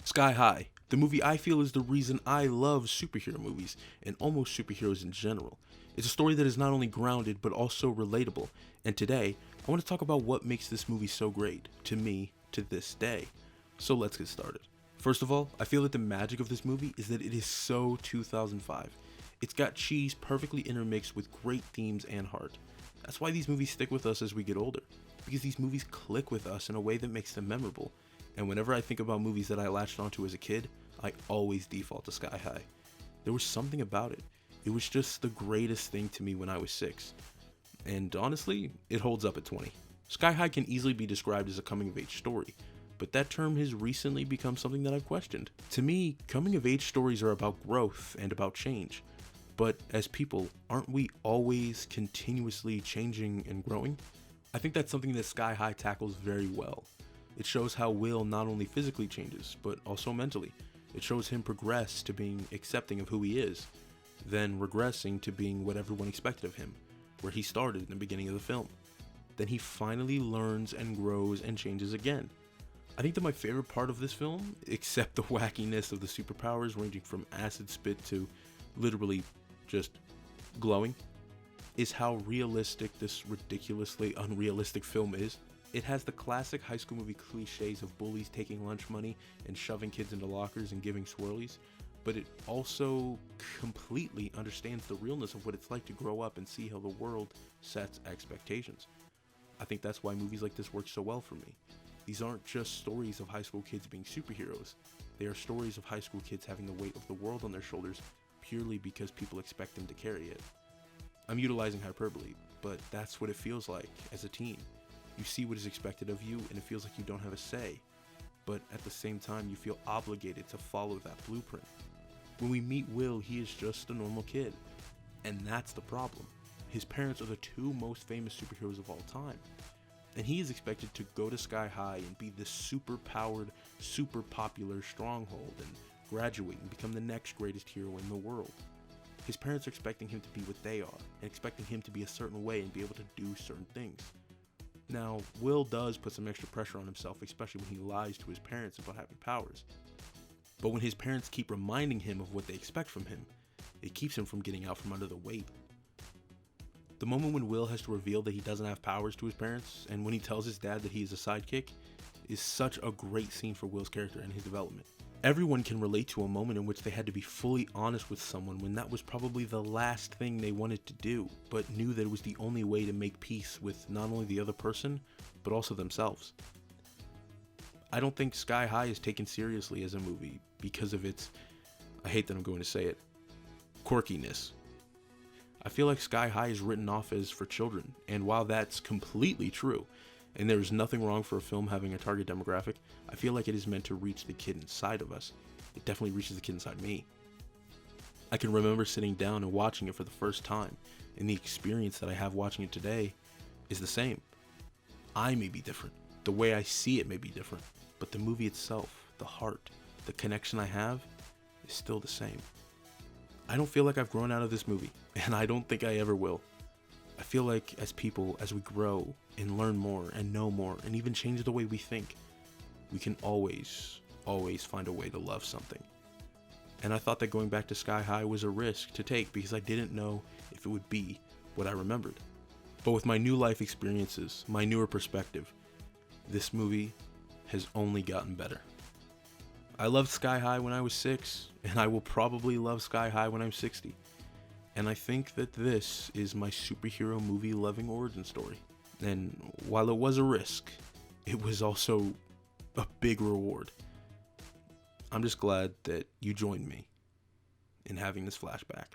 Sky High, the movie I feel is the reason I love superhero movies and almost superheroes in general. It's a story that is not only grounded but also relatable, and today I want to talk about what makes this movie so great, to me, to this day. So let's get started. First of all, I feel that the magic of this movie is that it is so 2005. It's got cheese perfectly intermixed with great themes and heart. That's why these movies stick with us as we get older, because these movies click with us in a way that makes them memorable. And whenever I think about movies that I latched onto as a kid, I always default to Sky High. There was something about it. It was just the greatest thing to me when I was 6. And honestly, it holds up at 20. Sky High can easily be described as a coming-of-age story, but that term has recently become something that I've questioned. To me, coming-of-age stories are about growth and about change. But as people, aren't we always continuously changing and growing? I think that's something that Sky High tackles very well. It shows how Will not only physically changes, but also mentally. It shows him progress to being accepting of who he is, then regressing to being what everyone expected of him, where he started in the beginning of the film. Then he finally learns and grows and changes again. I think that my favorite part of this film, except the wackiness of the superpowers ranging from acid spit to literally just glowing, is how realistic this ridiculously unrealistic film is. It has the classic high school movie cliches of bullies taking lunch money and shoving kids into lockers and giving swirlies, but it also completely understands the realness of what it's like to grow up and see how the world sets expectations. I think that's why movies like this work so well for me. These aren't just stories of high school kids being superheroes. They are stories of high school kids having the weight of the world on their shoulders purely because people expect them to carry it. I'm utilizing hyperbole, but that's what it feels like as a teen. You see what is expected of you, and it feels like you don't have a say. But at the same time, you feel obligated to follow that blueprint. When we meet Will, he is just a normal kid. And that's the problem. His parents are the two most famous superheroes of all time. And he is expected to go to Sky High and be this super powered, super popular stronghold and graduate and become the next greatest hero in the world. His parents are expecting him to be what they are, and expecting him to be a certain way and be able to do certain things. Now, Will does put some extra pressure on himself, especially when he lies to his parents about having powers. But when his parents keep reminding him of what they expect from him, it keeps him from getting out from under the weight. The moment when Will has to reveal that he doesn't have powers to his parents, and when he tells his dad that he is a sidekick, is such a great scene for Will's character and his development. Everyone can relate to a moment in which they had to be fully honest with someone when that was probably the last thing they wanted to do, but knew that it was the only way to make peace with not only the other person, but also themselves. I don't think Sky High is taken seriously as a movie because of its, I hate that I'm going to say it, quirkiness. I feel like Sky High is written off as for children, and while that's completely true, and there is nothing wrong for a film having a target demographic, I feel like it is meant to reach the kid inside of us. It definitely reaches the kid inside me. I can remember sitting down and watching it for the first time, and the experience that I have watching it today is the same. I may be different, the way I see it may be different, but the movie itself, the heart, the connection I have, is still the same. I don't feel like I've grown out of this movie, and I don't think I ever will. I feel like as people, as we grow and learn more and know more and even change the way we think, we can always find a way to love something. And I thought that going back to Sky High was a risk to take because I didn't know if it would be what I remembered. But with my new life experiences, my newer perspective, this movie has only gotten better. I loved Sky High when I was 6, and I will probably love Sky High when I'm 60. And I think that this is my superhero movie loving origin story. And while it was a risk, it was also a big reward. I'm just glad that you joined me in having this flashback.